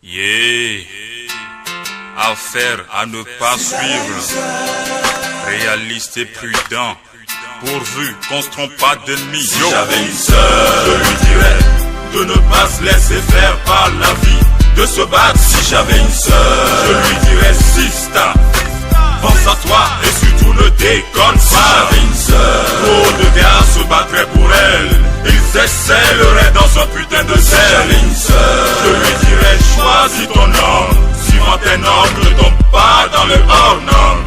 Yeah, affaire à ne pas suivre, réaliste et prudent, pourvu qu'on se trompe pas d'ennemis. Si j'avais une sœur, je lui dirais de ne pas se laisser faire par la vie, de se battre. Si j'avais une sœur, je lui dirais Sista, pense à toi et surtout ne déconne pas. Si j'avais une sœur, trop de gars se battraient pour elle, ils excelleraient dans un putain de zèle. Si j'avais une sœur, je lui dirais choisis ton homme, suivant tes normes, ne tombe pas dans le hors-norme.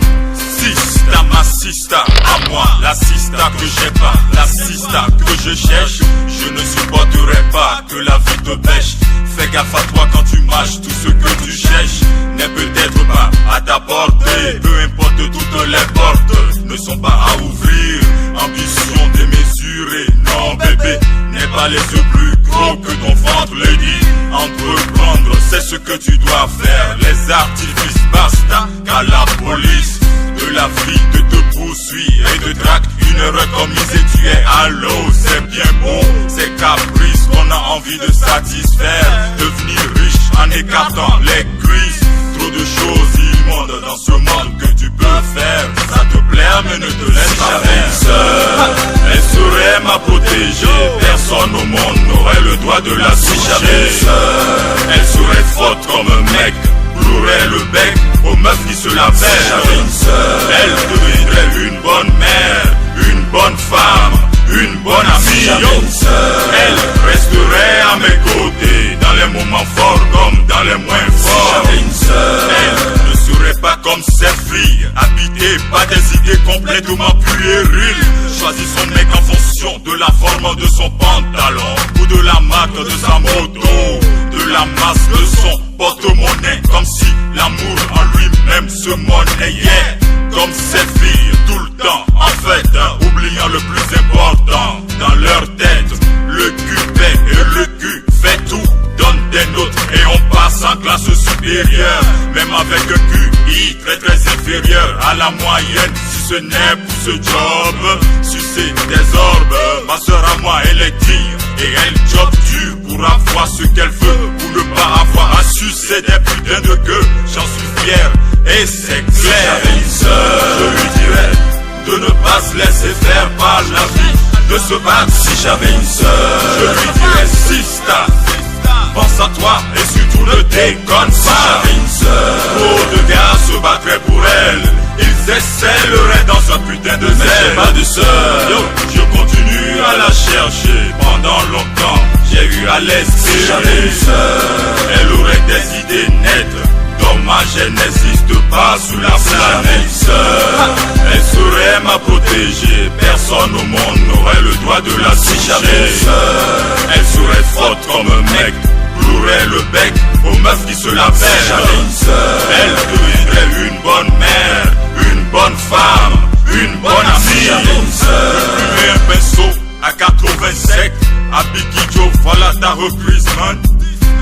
Sista, ma sista, à moi, la sista que j'ai pas, la sista que je cherche. Je ne supporterai pas que la vie te bêche. Fais gaffe à toi quand tu mâches, tout ce que tu cherches n'est peut-être pas à ta portée. Peu importe, toutes les portes ne sont pas à ouvrir. Ambition démesurée, non bébé, n'aie pas les yeux plus gros que ton ventre le dit. Entreprendre, c'est ce que tu dois faire. Les artifices basta, car la police de la vie te poursuit et te traque. Une erreur commise et tu es à l'eau. C'est bien beau, c'est caprice qu'on a envie de satisfaire. Devenir riche en écartant les cuisses. Trop de choses immondes dans ce monde que tu peux faire. Ça te plaît mais ne te laisse pas faire. Si j'avais une sœur, elle saurait ma protéger. Personne au monde n'aurait le droit de la toucher. Si j'avais une sœur, elle serait forte comme un mec, louerait le bec aux meufs qui se la pèlent. Si j'avais une sœur, elle deviendrait une bonne mère, une bonne femme, une bonne amie. Si j'avais une sœur, elle resterait à mes côtés, dans les moments forts comme dans les moins forts. Si j'avais une sœur, elle ne serait pas comme ses filles, habitée par des idées complètement puériles. Choisis son mec en fonction de la forme de son pantalon ou de la marque de sa moto, de la masse de son porte-monnaie, comme si l'amour en lui-même se monnayait. Comme ces filles tout le temps, en fait, oubliant le plus important dans leur tête. Le cul paie et le cul fait tout, donne des notes et on passe en classe supérieure. Même avec un QI très inférieur à la moyenne. Si ce n'est pour ce job, sucer des orbes. Ma soeur à moi elle est digne et elle job dur pour avoir ce qu'elle veut, pour ne pas avoir à sucer des putains de gueux. J'en suis fier et c'est clair. Si j'avais une sœur, je lui dirais de ne pas se laisser faire par la vie, de se battre. Si j'avais une sœur, je lui dirais Sista, pense à toi et surtout ne déconne pas. Si j'avais une sœur, trop de gars se battraient pour elle, ils excelleraient dans un putain de zèle. J'ai pas de sœur, yo, je continue à la chercher. Pendant longtemps, j'ai eu à l'esprit. Si j'avais une sœur, elle aurait des idées nettes. Dommage, elle n'existe pas sous la planète. Elle serait ma protégée. Personne au monde n'aurait le droit de la toucher. Si j'avais une sœur, elle serait forte comme un mec, louerait le bec aux meufs qui se la pèlent. Si j'avais une sœur, elle deviendrait une bonne mère, une bonne femme, une bonne amie. Si j'avais une sœur, je fumais un pinceau à 87 à Biggie Joe, voilà ta reprise man.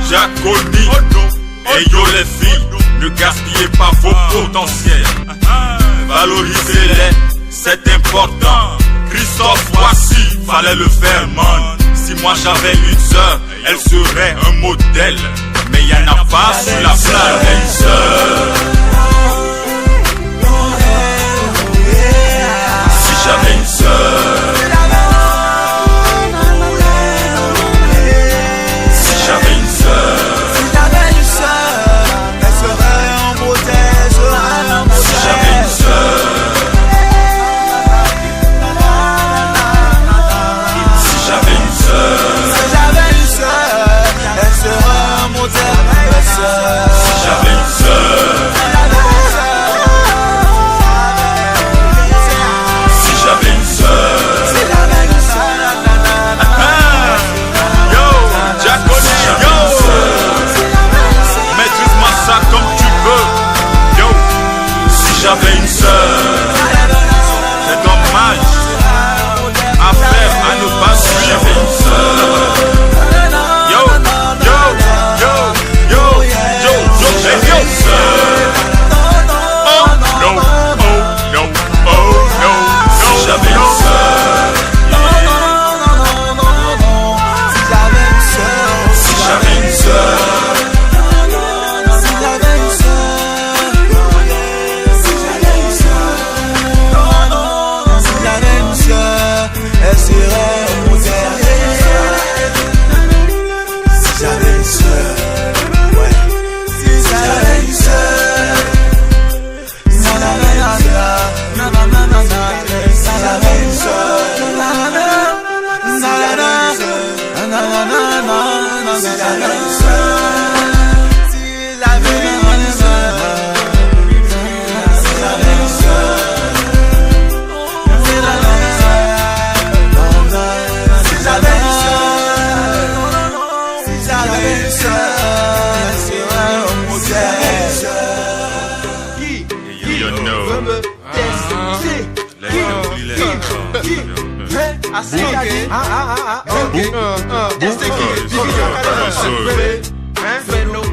Jaconi, et yo les filles, ne gaspillez pas vos potentiels, valorisez-les, c'est important. Christophe voici, fallait le faire man. Si moi j'avais une sœur, elle serait un modèle, mais y'en a pas sur la planète. Si j'avais une sœur, si j'avais une sœur, si j'avais une sœur,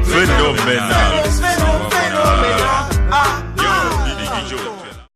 Phénoménal.